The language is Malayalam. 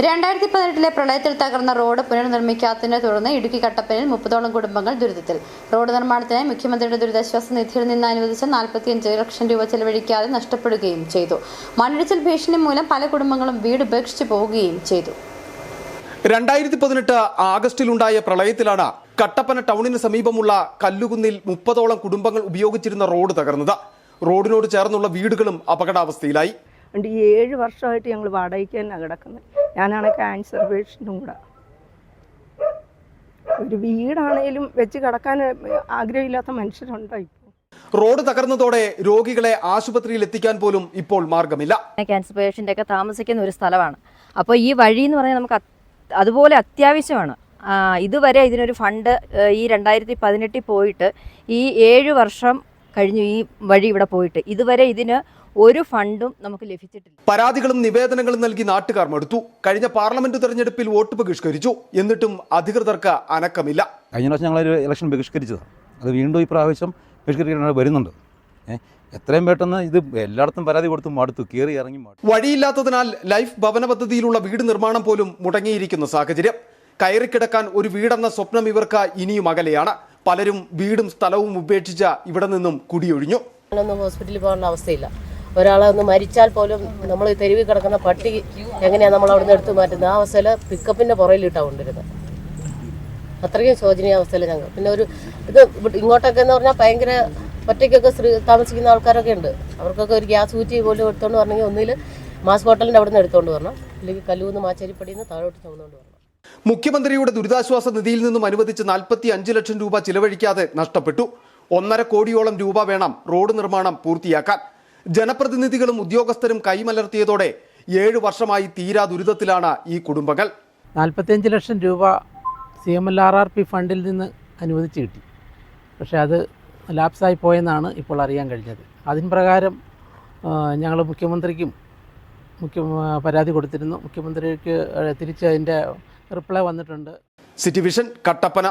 2018 പ്രളയത്തിൽ തകർന്ന റോഡ് പുനർനിർമ്മിക്കാത്തതിനെ തുടർന്ന് ഇടുക്കി കട്ടപ്പനയിൽ 30ഓളം കുടുംബങ്ങൾ ദുരിതത്തിൽ. റോഡ് നിർമ്മാണത്തിനായി മുഖ്യമന്ത്രിയുടെ ദുരിതാശ്വാസ നിധിയിൽ നിന്ന് അനുവദിച്ച 45 ലക്ഷം രൂപ ചെലവഴിക്കാതെ നഷ്ടപ്പെടുകയും ചെയ്തു. മണ്ണിടിച്ചിൽ ഭീഷണി മൂലം പല കുടുംബങ്ങളും വീട് ഉപേക്ഷിച്ചു പോവുകയും ചെയ്തു. 2018 ആഗസ്റ്റിലുണ്ടായ പ്രളയത്തിലാണ് കട്ടപ്പന ടൗണിന് സമീപമുള്ള കല്ലുകുന്നിൽ 30ഓളം കുടുംബങ്ങൾ ഉപയോഗിച്ചിരുന്ന റോഡ് തകർന്നത്. റോഡിനോട് ചേർന്നുള്ള വീടുകളും അപകടാവസ്ഥയിലായി. 7 വർഷമായിട്ട് ഞങ്ങൾ വാടകയ്ക്ക് തന്നെ കിടക്കുന്നത്. ഞാനാണ് ക്യാൻസർ പേഷ്യൻറ്റും കൂടെ. ഒരു വീടാണേലും വെച്ച് കിടക്കാൻ ആഗ്രഹമില്ലാത്ത മനുഷ്യരുണ്ടോ ഇപ്പോൾ? റോഡ് തകർന്നതോടെ രോഗികളെ ആശുപത്രിയിൽ എത്തിക്കാൻ പോലും ഇപ്പോൾ മാർഗമില്ല. ക്യാൻസർ പേഷ്യൻ്റ് ഒക്കെ താമസിക്കുന്ന ഒരു സ്ഥലമാണ്. അപ്പോൾ ഈ വഴി എന്ന് പറഞ്ഞാൽ നമുക്ക് അതുപോലെ അത്യാവശ്യമാണ്. ഇതുവരെ ഇതിനൊരു ഫണ്ട് ഈ 2018 പോയിട്ട് ഈ 7 വർഷം കഴിഞ്ഞു ഈ വഴി ഇവിടെ പോയിട്ട് ഇതുവരെ ഇതിന് ഒരു ഫണ്ടും നമുക്ക് ലഭിച്ചിട്ടില്ല. പരാതികളും നിവേദനങ്ങളും നൽകി നാട്ടുകാർ മടുത്തു. കഴിഞ്ഞ പാർലമെന്റ് തെരഞ്ഞെടുപ്പിൽ വോട്ട് ബഹിഷ്കരിച്ചു. എന്നിട്ടും അധികൃതർക്ക് അനക്കമില്ല. കഴിഞ്ഞ പ്രാവശ്യം ഞങ്ങളൊരു ഇലക്ഷൻ ബഹിഷ്കരിച്ചതാണ്. അത് വീണ്ടും ഈ പ്രാവശ്യം ബഹിഷ്കരിക്കാൻ വരുന്നുണ്ട്. എത്രയും പെട്ടെന്ന് ഇത് എല്ലായിടത്തും പരാതി കൊടുത്ത് മടുത്തു, കയറി ഇറങ്ങി മടുത്തു. വഴിയില്ലാത്തതിനാൽ ലൈഫ് ഭവന പദ്ധതിയിലുള്ള വീട് നിർമ്മാണം പോലും മുടങ്ങിയിരിക്കുന്ന സാഹചര്യം. കയറിക്കിടക്കാൻ ഒരു വീടെന്ന സ്വപ്നം ഇവർക്ക് ഇനിയും അകലെയാണ്. പലരും വീടും സ്ഥലവും ഉപേക്ഷിച്ച ഇവിടെ നിന്നും കുടിയൊഴിഞ്ഞു. ഹോസ്പിറ്റലിൽ പോകാനുള്ള അവസ്ഥയില്ല. ഒരാളെ ഒന്ന് മരിച്ചാൽ പോലും നമ്മൾ തെരുവിൽ കിടക്കുന്ന പട്ടി എങ്ങനെയാണ് നമ്മൾ അവിടെ നിന്ന് എടുത്തു മാറ്റുന്നത്? ആ അവസ്ഥയിൽ പിക്കപ്പിൻ്റെ പുറയിലിട്ടാണ് കൊണ്ടിരുന്നത്. അത്രയും ശോചനീയാവസ്ഥയിൽ ഞങ്ങൾ. പിന്നെ ഇത് ഇങ്ങോട്ടൊക്കെ എന്ന് പറഞ്ഞാൽ ഭയങ്കര ഒറ്റയ്ക്കൊക്കെ താമസിക്കുന്ന ആൾക്കാരൊക്കെ ഉണ്ട്. അവർക്കൊക്കെ ഒരു ഗ്യാസ് കുറ്റി പോലും എടുത്തുകൊണ്ട് വരണമെങ്കിൽ ഒന്നിൽ മാസ് ഹോട്ടലിൻ്റെ അവിടെ നിന്ന് എടുത്തുകൊണ്ട് വരണം, അല്ലെങ്കിൽ കല്ലൂന്ന് മാച്ചേരിപ്പടിയിൽ നിന്ന് താഴോട്ട് ചുമന്നുകൊണ്ട് വരണം. മുഖ്യമന്ത്രിയുടെ ദുരിതാശ്വാസ നിധിയിൽ നിന്നും അനുവദിച്ച് 45 ലക്ഷം രൂപ ചിലവഴിക്കാതെ നഷ്ടപ്പെട്ടു. 1.5 കോടിയോളം രൂപ വേണം റോഡ് നിർമ്മാണം പൂർത്തിയാക്കാൻ. ജനപ്രതിനിധികളും ഉദ്യോഗസ്ഥരും കൈമലർത്തിയതോടെ 7 വർഷമായി തീരാ ദുരിതത്തിലാണ് ഈ കുടുംബങ്ങൾ. 45 ലക്ഷം രൂപ CMLRRP ഫണ്ടിൽ നിന്ന് അനുവദിച്ച് കിട്ടി. പക്ഷേ അത് ലാപ്സായി പോയെന്നാണ് ഇപ്പോൾ അറിയാൻ കഴിഞ്ഞത്. അതിന് പ്രകാരം ഞങ്ങൾ മുഖ്യമന്ത്രിക്കും പരാതി കൊടുത്തിരുന്നു. മുഖ്യമന്ത്രിക്ക് തിരിച്ച് അതിൻ്റെ റിപ്ലൈ വന്നിട്ടുണ്ട്. City vision, Kattappana.